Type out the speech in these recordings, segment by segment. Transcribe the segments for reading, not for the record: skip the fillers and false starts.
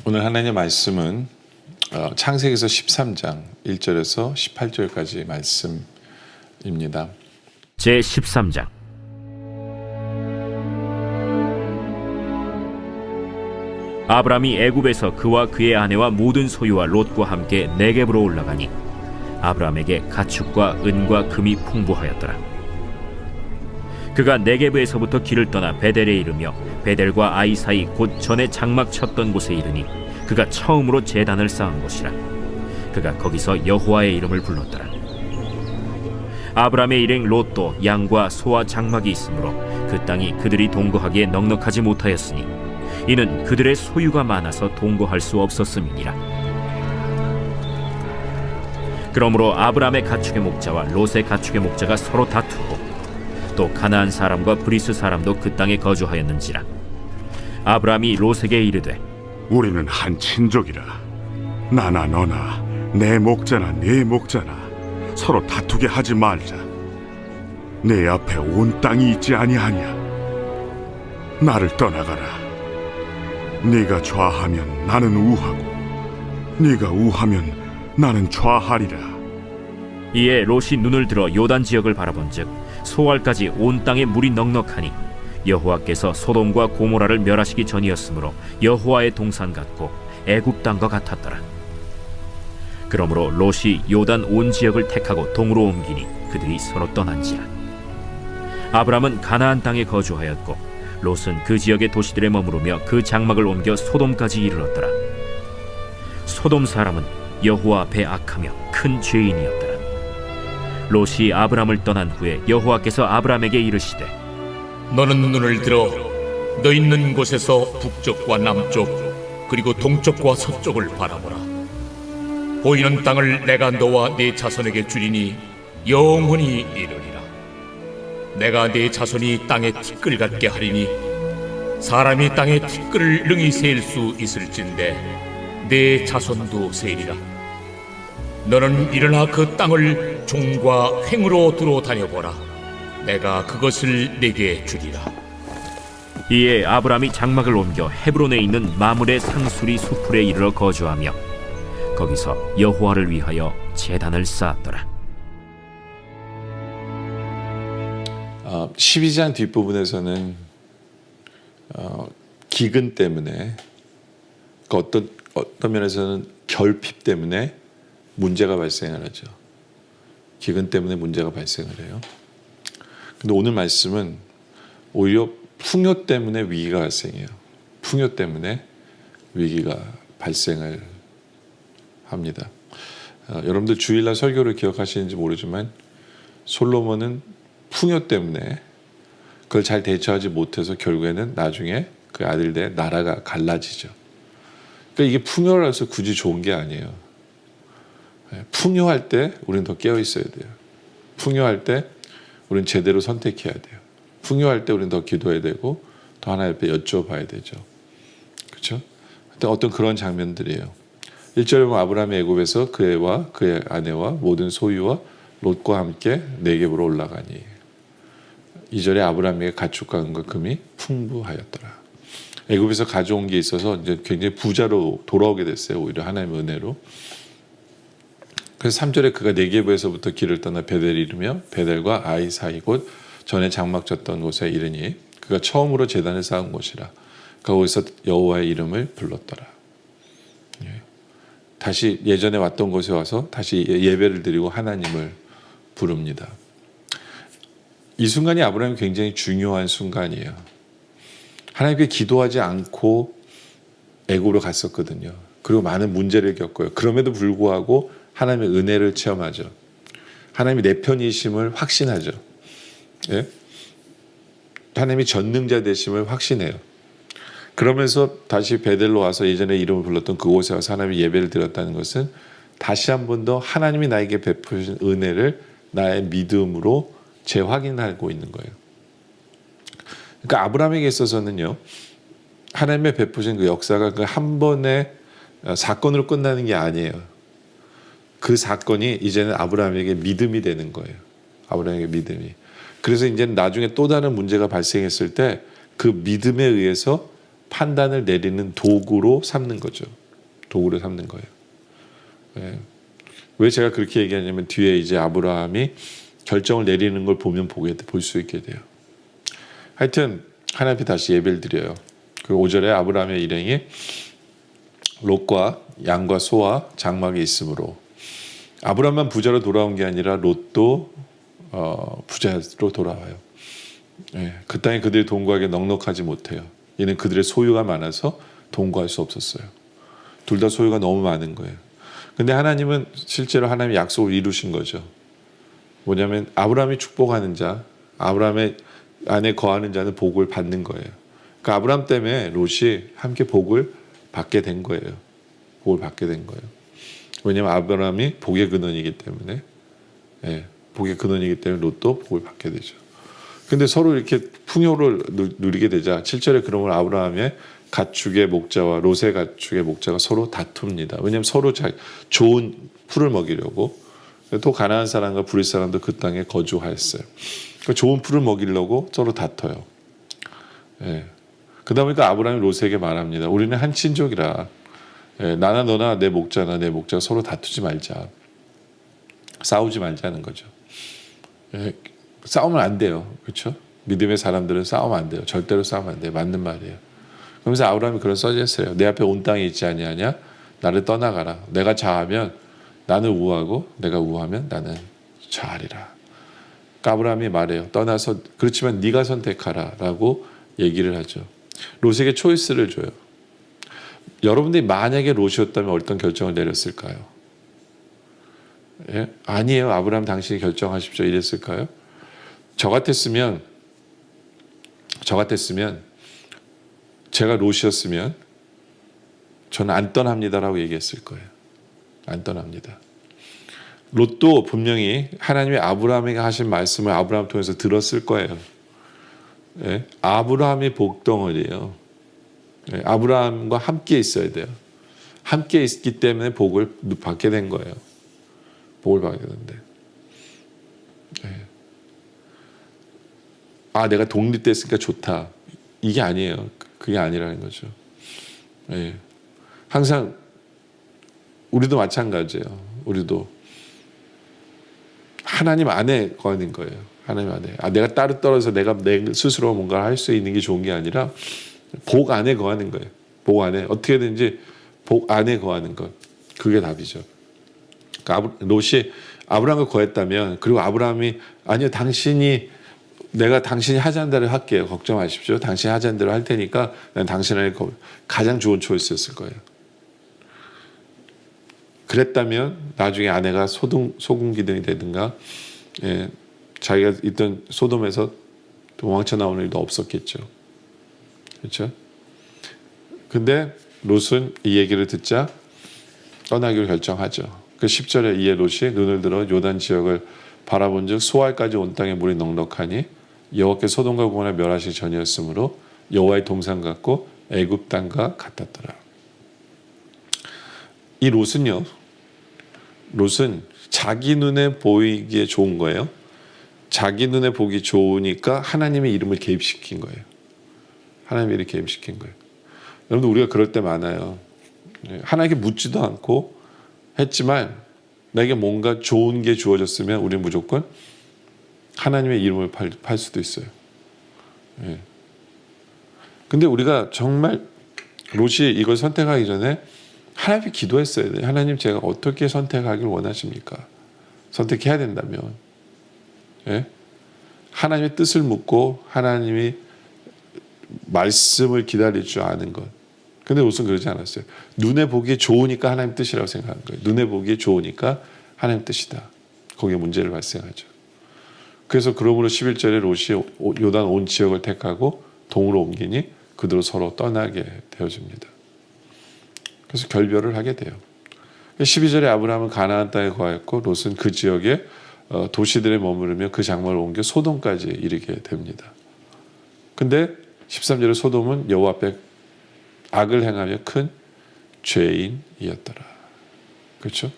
오늘 하나님의 말씀은 창세기에서 13장 1절에서 18절까지 말씀입니다. 제13장. 아브람이 애굽에서 그와 그의 아내와 모든 소유와 롯과 함께 네겝으로 올라가니 아브람에게 가축과 은과 금이 풍부하였더라. 그가 네겝에서부터 길을 떠나 베델에 이르며 베델과 아이 사이 곧 전에 장막 쳤던 곳에 이르니 그가 처음으로 제단을 쌓은 곳이라. 그가 거기서 여호와의 이름을 불렀더라. 아브람의 일행 롯도 양과 소와 장막이 있으므로 그 땅이 그들이 동거하기에 넉넉하지 못하였으니 이는 그들의 소유가 많아서 동거할 수 없었음이니라. 그러므로 아브람의 가축의 목자와 롯의 가축의 목자가 서로 다투고 또 가나안 사람과 브리스 사람도 그 땅에 거주하였는지라. 아브람이 롯에게 이르되 우리는 한 친족이라. 나나 너나 내 목자나 네 목자나 서로 다투게 하지 말자. 내 앞에 온 땅이 있지 아니하냐. 나를 떠나가라. 네가 좌하면 나는 우하고 네가 우하면 나는 좌하리라. 이에 롯이 눈을 들어 요단 지역을 바라본즉 소알까지 온 땅에 물이 넉넉하니 여호와께서 소돔과 고모라를 멸하시기 전이었으므로 여호와의 동산 같고 애굽 땅과 같았더라. 그러므로 롯이 요단 온 지역을 택하고 동으로 옮기니 그들이 서로 떠난지라. 아브람은 가나안 땅에 거주하였고 롯은 그 지역의 도시들에 머무르며 그 장막을 옮겨 소돔까지 이르렀더라. 소돔 사람은 여호와 앞에 악하며 큰 죄인이었더라. 롯이 아브람을 떠난 후에 여호와께서 아브람에게 이르시되 너는 눈을 들어 너 있는 곳에서 북쪽과 남쪽 그리고 동쪽과 서쪽을 바라보라. 보이는 땅을 내가 너와 네 자손에게 주리니 영원히 이르리라. 내가 네 자손이 땅에 티끌 같게 하리니 사람이 땅에 티끌을 능히 세일 수 있을진데 네 자손도 세리라. 너는 일어나 그 땅을 종과 횡으로 두루 다녀보라. 내가 그것을 네게 주리라. 이에 아브람이 장막을 옮겨 헤브론에 있는 마므레 상수리 수풀에 이르러 거주하며 거기서 여호와를 위하여 제단을 쌓았더라. 12장 뒷부분에서는 기근 때문에 어떤 면에서는 결핍 때문에 문제가 발생을 하죠. 기근 때문에 문제가 발생을 해요. 근데 오늘 말씀은 오히려 풍요 때문에 위기가 발생해요. 풍요 때문에 위기가 발생을 합니다. 여러분들 주일날 설교를 기억하시는지 모르지만 솔로몬은 풍요 때문에 그걸 잘 대처하지 못해서 결국에는 나중에 그 아들들의 나라가 갈라지죠. 그러니까 이게 풍요라서 굳이 좋은 게 아니에요. 풍요할 때 우리는 더 깨어 있어야 돼요. 풍요할 때 우리는 제대로 선택해야 돼요. 풍요할 때 우리는 더 기도해야 되고 더 하나님 앞에 여쭤봐야 되죠. 그렇죠? 어떤 그런 장면들이에요. 1절에 보면 아브라함이 애굽에서 그와 그의 아내와 모든 소유와 롯과 함께 네겝으로 올라가니 2절에 아브라함에게 가축과 은과 금이 풍부하였더라. 애굽에서 가져온 게 있어서 이제 굉장히 부자로 돌아오게 됐어요. 오히려 하나님의 은혜로. 그래서 3절에 그가 네겝에서부터 길을 떠나 베델에 이르며 베델과 아이 사이 곧 전에 장막 쳤던 곳에 이르니 그가 처음으로 제단을 쌓은 곳이라. 거기서 여호와의 이름을 불렀더라. 다시 예전에 왔던 곳에 와서 다시 예배를 드리고 하나님을 부릅니다. 이 순간이 아브라함이 굉장히 중요한 순간이에요. 하나님께 기도하지 않고 애굽으로 갔었거든요. 그리고 많은 문제를 겪어요. 그럼에도 불구하고 하나님의 은혜를 체험하죠. 하나님이 내 편이심을 확신하죠. 예? 하나님이 전능자 되심을 확신해요. 그러면서 다시 베델로 와서 예전에 이름을 불렀던 그곳에 와서 하나님의 예배를 드렸다는 것은 다시 한 번 더 하나님이 나에게 베푸신 은혜를 나의 믿음으로 재확인하고 있는 거예요. 그러니까 아브라함에게 있어서는요, 하나님의 베푸신 그 역사가 그 한 번의 사건으로 끝나는 게 아니에요. 그 사건이 이제는 아브라함에게 믿음이 되는 거예요. 아브라함에게 믿음이. 그래서 이제 나중에 또 다른 문제가 발생했을 때 그 믿음에 의해서 판단을 내리는 도구로 삼는 거죠. 도구로 삼는 거예요. 예. 왜 제가 그렇게 얘기하냐면 뒤에 이제 아브라함이 결정을 내리는 걸 보면 볼 수 있게 돼요. 하여튼 하나님 앞에 다시 예배를 드려요. 그 5절에 아브라함의 일행이 롯과 양과 소와 장막이 있으므로 아브라함만 부자로 돌아온 게 아니라 롯도 부자로 돌아와요. 예, 그 땅에 그들이 동거하기 넉넉하지 못해요. 이는 그들의 소유가 많아서 동거할 수 없었어요. 둘 다 소유가 너무 많은 거예요. 근데 하나님은 실제로 하나님의 약속을 이루신 거죠. 뭐냐면 아브라함이 축복하는 자, 아브라함의 안에 거하는 자는 복을 받는 거예요. 그러니까 아브라함 때문에 롯이 함께 복을 받게 된 거예요. 복을 받게 된 거예요. 왜냐하면 아브라함이 복의 근원이기 때문에, 예, 복의 근원이기 때문에 롯도 복을 받게 되죠. 근데 서로 이렇게 풍요를 누리게 되자 7절에 그러면 아브라함의 가축의 목자와 롯의 가축의 목자가 서로 다툽니다. 왜냐하면 서로 좋은 풀을 먹이려고, 또 가나안 사람과 브릿 사람도 그 땅에 거주하였어요. 그러니까 좋은 풀을 먹이려고 서로 다퉈요. 예. 그러다 보니까 아브라함이 롯에게 말합니다. 우리는 한 친족이라, 예, 나나 너나 내 목자나 내 목자가 서로 다투지 말자. 싸우지 말자는 거죠. 예. 싸우면 안 돼요. 그렇죠? 믿음의 사람들은 싸우면 안 돼요. 절대로 싸우면 안 돼요. 맞는 말이에요. 그러면서 아브라함이 그런 써졌어요. 내 앞에 온 땅이 있지 아니하냐? 나를 떠나가라. 내가 좌하면 나는 우하고 내가 우하면 나는 좌하리라. 그러니까 아브라함이 말해요. 떠나서 그렇지만 네가 선택하라라고 얘기를 하죠. 롯에게 초이스를 줘요. 여러분들이 만약에 롯이었다면 어떤 결정을 내렸을까요? 예? 아니에요. 아브라함 당신이 결정하십시오. 이랬을까요? 저 같았으면 제가 롯이었으면 저는 안 떠납니다라고 얘기했을 거예요. 안 떠납니다. 롯도 분명히 하나님의 아브라함에게 하신 말씀을 아브라함 통해서 들었을 거예요. 예? 아브라함이 복덩어리예요. 예? 아브라함과 함께 있어야 돼요. 함께 있기 때문에 복을 받게 된 거예요. 복을 받게 되는데. 예. 아, 내가 독립됐으니까 좋다. 이게 아니에요. 그게 아니라는 거죠. 예. 항상 우리도 마찬가지예요. 우리도 하나님 안에 거하는 거예요. 하나님 안에. 아, 내가 따로 떨어져서 내가 내 스스로 뭔가 할 수 있는 게 좋은 게 아니라 복 안에 거하는 거예요. 복 안에 어떻게든지 복 안에 거하는 것. 그게 답이죠. 그러니까 롯이 아브라함과 거했다면, 그리고 아브라함이 아니요, 내가 당신이 하자는 대로 할게요. 걱정 마십시오. 당신이 하자는 대로 할 테니까 난 당신 안에 가장 좋은 초이스였을 거예요. 그랬다면 나중에 아내가 소금 기둥이 되든가, 예, 자기가 있던 소돔에서 도망쳐 나오는 일도 없었겠죠. 그렇죠? 근데 롯은 이 얘기를 듣자 떠나기로 결정하죠. 그 10절에 이에 롯이 눈을 들어 요단 지역을 바라본즉 소알까지 온 땅에 물이 넉넉하니 여호와께 소돔과 고모라 멸하시기 전이었으므로 여호와의 동산 같고 애굽 땅과 같았더라. 이 롯은 자기 눈에 보이기에 좋은 거예요. 자기 눈에 보기 좋으니까 하나님의 이름을 개입시킨 거예요. 하나님의 이름을 개입시킨 거예요. 여러분들, 우리가 그럴 때 많아요. 하나님께 묻지도 않고 했지만 내게 뭔가 좋은 게 주어졌으면 우리는 무조건 하나님의 이름을 팔 수도 있어요. 예. 근데 우리가 정말 롯이 이걸 선택하기 전에 하나님께 기도했어야 돼요. 하나님, 제가 어떻게 선택하길 원하십니까? 선택해야 된다면, 예? 하나님의 뜻을 묻고 하나님이 말씀을 기다릴 줄 아는 것. 근데 롯은 그러지 않았어요. 눈에 보기에 좋으니까 하나님 뜻이라고 생각한 거예요. 눈에 보기에 좋으니까 하나님 뜻이다. 거기에 문제를 발생하죠. 그래서 그러므로 11절에 롯이 요단 온 지역을 택하고 동으로 옮기니 그대로 서로 떠나게 되어집니다. 그래서 결별을 하게 돼요. 12절에 아브라함은 가나안 땅에 거하였고 롯은 그 지역에 도시들에 머무르며 그 장막을 옮겨 소돔까지 이르게 됩니다. 근데 13절에 소돔은 여호와 앞에 악을 행하며 큰 죄인이었더라. 그렇죠?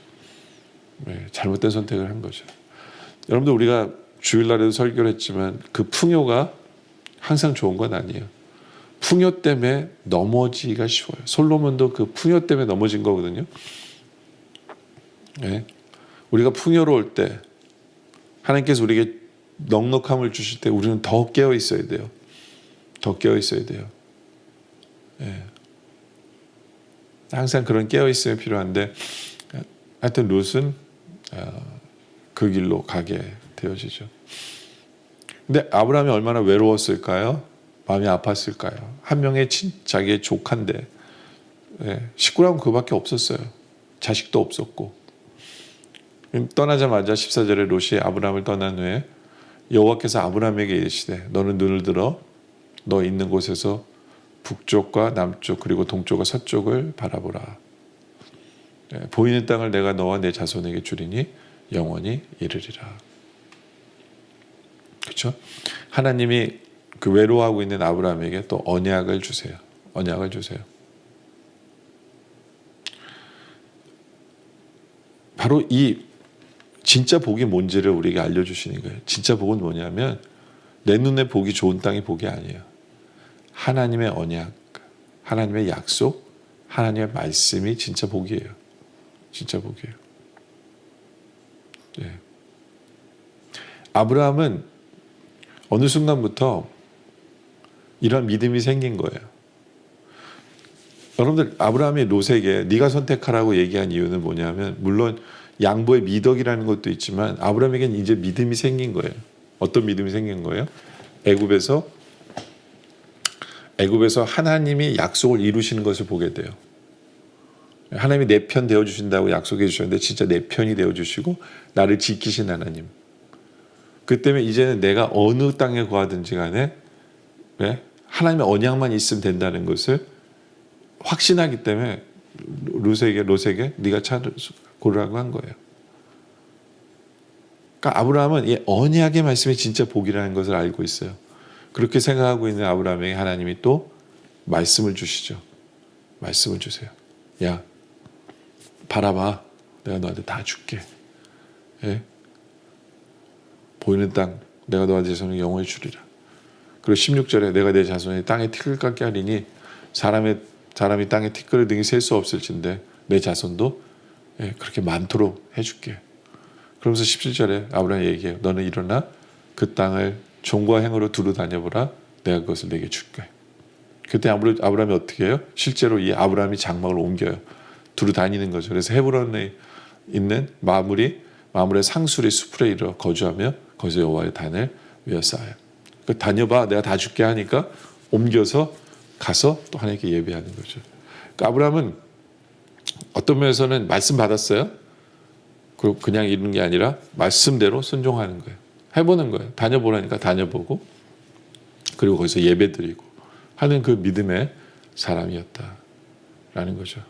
네, 잘못된 선택을 한 거죠. 여러분들, 우리가 주일날에도 설교를 했지만 그 풍요가 항상 좋은 건 아니에요. 풍요 때문에 넘어지기가 쉬워요. 솔로몬도 그 풍요 때문에 넘어진 거거든요. 네. 우리가 풍요로울 때 하나님께서 우리에게 넉넉함을 주실 때 우리는 더 깨어 있어야 돼요. 더 깨어 있어야 돼요. 네. 항상 그런 깨어 있음이 필요한데 하여튼 룻은 그 길로 가게 되어지죠. 근데 아브라함이 얼마나 외로웠을까요? 마음이 아팠을까요? 한 명의 자기의 조카인데 식구라고는 그밖에 없었어요. 자식도 없었고. 떠나자마자 14절에 롯이 아브라함을 떠난 후에 여호와께서 아브라함에게 이르시되 너는 눈을 들어 너 있는 곳에서 북쪽과 남쪽 그리고 동쪽과 서쪽을 바라보라. 보이는 땅을 내가 너와 내 자손에게 주리니 영원히 이르리라. 그렇죠? 하나님이 그 외로워하고 있는 아브라함에게 또 언약을 주세요. 언약을 주세요. 바로 이 진짜 복이 뭔지를 우리에게 알려주시는 거예요. 진짜 복은 뭐냐면 내 눈에 복이 좋은 땅이 복이 아니에요. 하나님의 언약, 하나님의 약속, 하나님의 말씀이 진짜 복이에요. 진짜 복이에요. 네. 아브라함은 어느 순간부터 이런 믿음이 생긴 거예요. 여러분들 아브라함이 롯에게 네가 선택하라고 얘기한 이유는 뭐냐면 물론 양보의 미덕이라는 것도 있지만 아브라함에게는 이제 믿음이 생긴 거예요. 어떤 믿음이 생긴 거예요? 애굽에서 하나님이 약속을 이루시는 것을 보게 돼요. 하나님이 내 편 되어주신다고 약속해 주셨는데 진짜 내 편이 되어주시고 나를 지키신 하나님. 그 때문에 이제는 내가 어느 땅에 거하든지 간에 하나님의 언약만 있으면 된다는 것을 확신하기 때문에 롯에게 네가 차를 고르라고 한 거예요. 그러니까 아브라함은 이 언약의 말씀이 진짜 복이라는 것을 알고 있어요. 그렇게 생각하고 있는 아브라함에게 하나님이 또 말씀을 주시죠. 말씀을 주세요. 야, 바라봐. 내가 너한테 다 줄게. 보이는 땅 내가 너한테 자손에게 영원히 주리라. 그리고 16절에 내가 내 자손이 땅에 티끌 깎게 하리니 사람이 땅에 티끌을 등이 셀 수 없을진데 내 자손도 그렇게 많도록 해줄게. 그러면서 17절에 아브라함이 얘기해요. 너는 일어나 그 땅을 종과 행으로 두루 다녀보라. 내가 그것을 내게 줄게. 그때 아브라함이 어떻게 해요? 실제로 이 아브라함이 장막을 옮겨요. 두루 다니는 거죠. 그래서 헤브론에 있는 마므레 상수리 수풀에 이르러 거주하며 거기서 여호와의 단을 위에 쌓아요. 다녀봐. 내가 다 줄게 하니까 옮겨서 가서 또 하나님께 예배하는 거죠. 그러니까 아브라함은 어떤 면에서는 말씀 받았어요. 그리고 그냥 이루는 게 아니라 말씀대로 순종하는 거예요. 해보는 거예요. 다녀보라니까 다녀보고 그리고 거기서 예배드리고 하는 그 믿음의 사람이었다라는 거죠.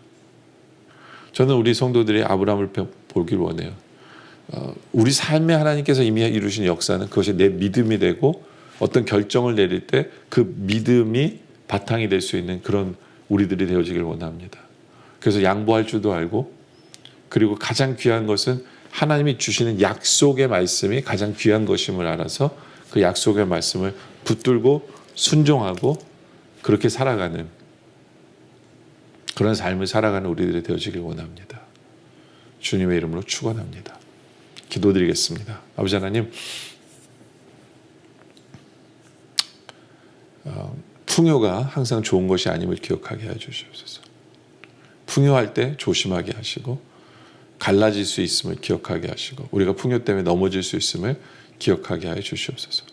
저는 우리 성도들이 아브라함을 보길 원해요. 우리 삶에 하나님께서 이미 이루신 역사는 그것이 내 믿음이 되고 어떤 결정을 내릴 때 그 믿음이 바탕이 될 수 있는 그런 우리들이 되어지길 원합니다. 그래서 양보할 줄도 알고 그리고 가장 귀한 것은 하나님이 주시는 약속의 말씀이 가장 귀한 것임을 알아서 그 약속의 말씀을 붙들고 순종하고 그렇게 살아가는 그런 삶을 살아가는 우리들이 되어지길 원합니다. 주님의 이름으로 축원합니다. 기도드리겠습니다. 아버지 하나님, 풍요가 항상 좋은 것이 아님을 기억하게 해주시옵소서. 풍요할 때 조심하게 하시고 갈라질 수 있음을 기억하게 하시고 우리가 풍요 때문에 넘어질 수 있음을 기억하게 하여 주시옵소서.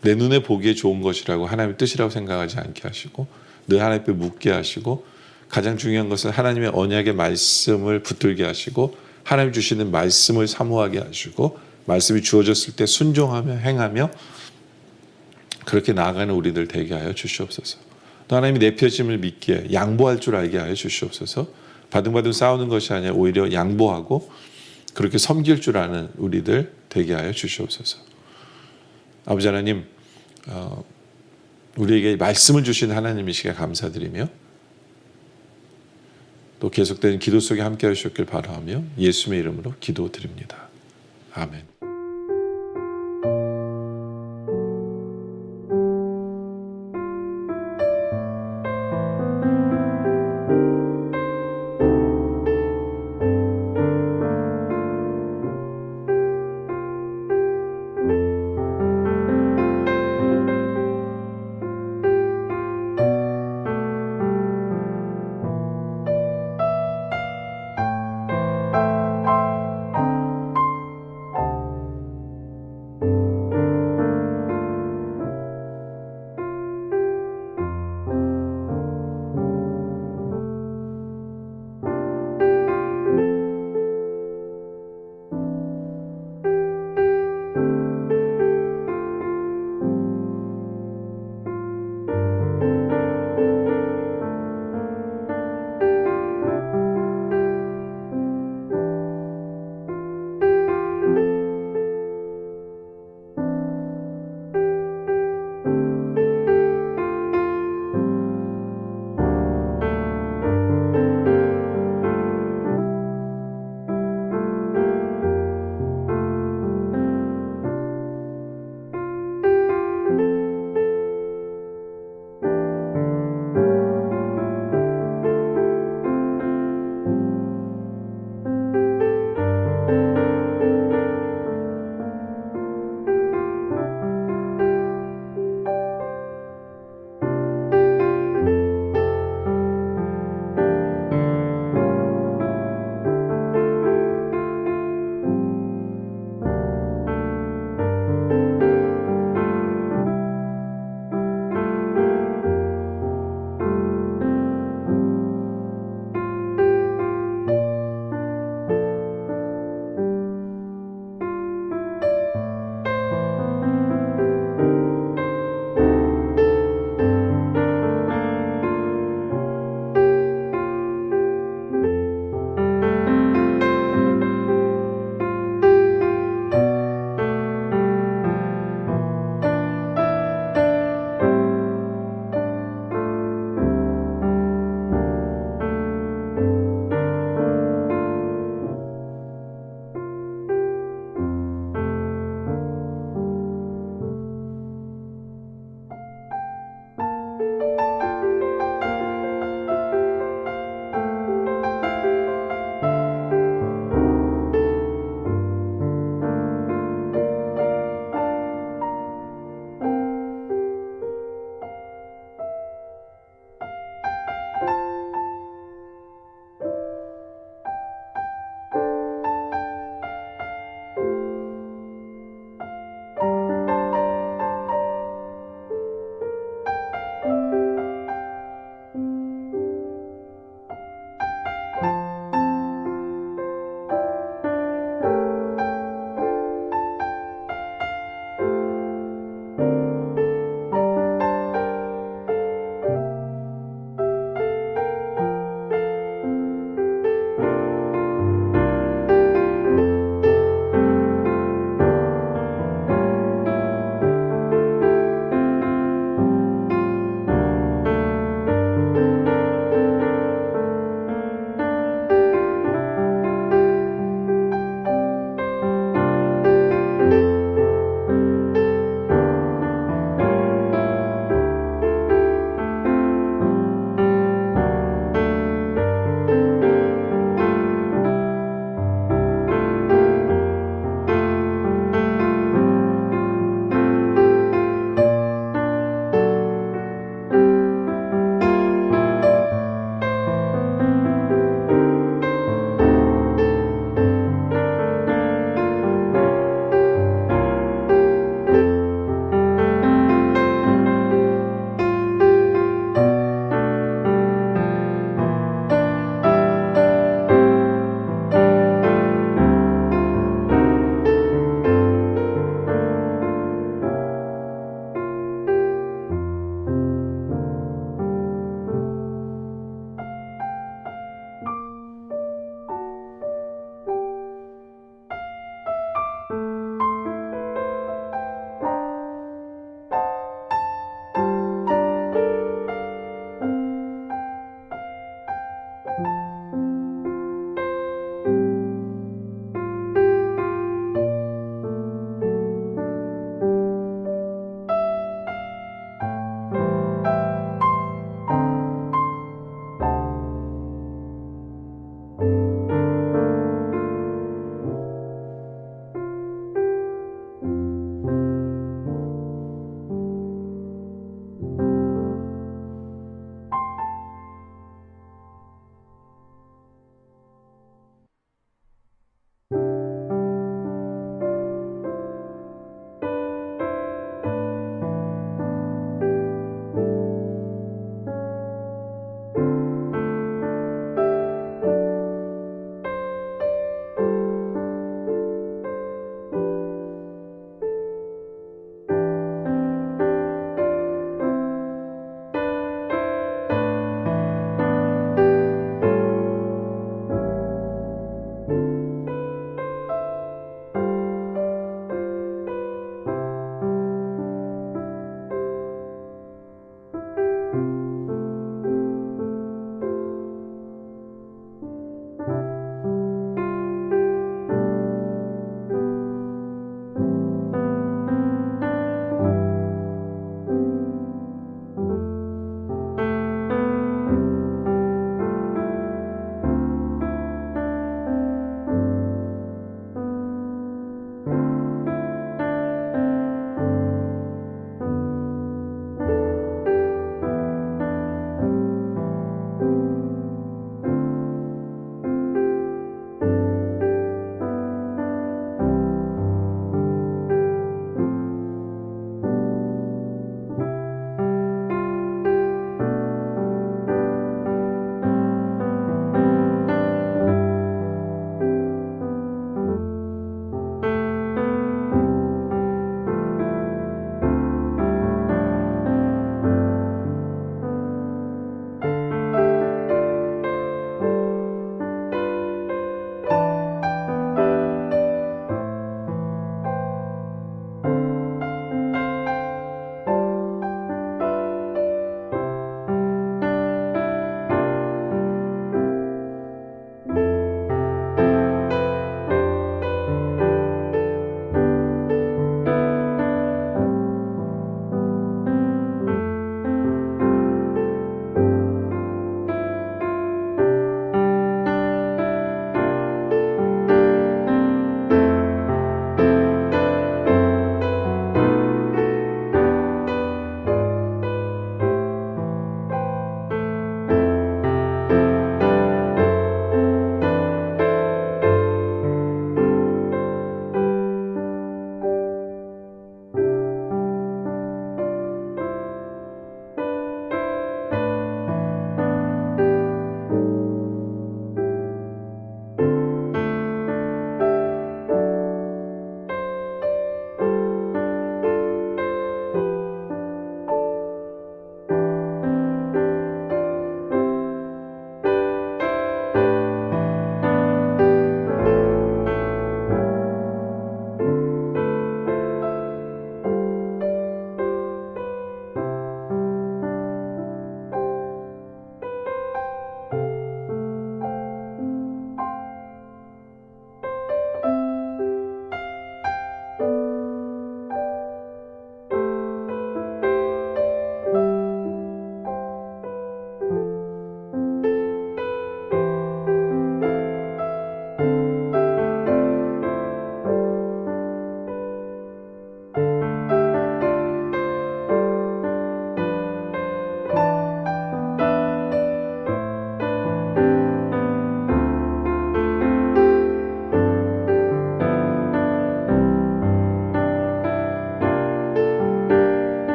내 눈에 보기에 좋은 것이라고 하나님의 뜻이라고 생각하지 않게 하시고 늘 하나님 앞에 묻게 하시고 가장 중요한 것은 하나님의 언약의 말씀을 붙들게 하시고 하나님 주시는 말씀을 사모하게 하시고 말씀이 주어졌을 때 순종하며 행하며 그렇게 나아가는 우리들 되게 하여 주시옵소서. 또 하나님이 내 펴짐을 믿기에 양보할 줄 알게 하여 주시옵소서. 바둥바둥 싸우는 것이 아니라 오히려 양보하고 그렇게 섬길 줄 아는 우리들 되게 하여 주시옵소서. 아버지 하나님, 우리에게 말씀을 주신 하나님이시기에 감사드리며 또 계속되는 기도 속에 함께 하셨길 바라며 예수님의 이름으로 기도드립니다. 아멘.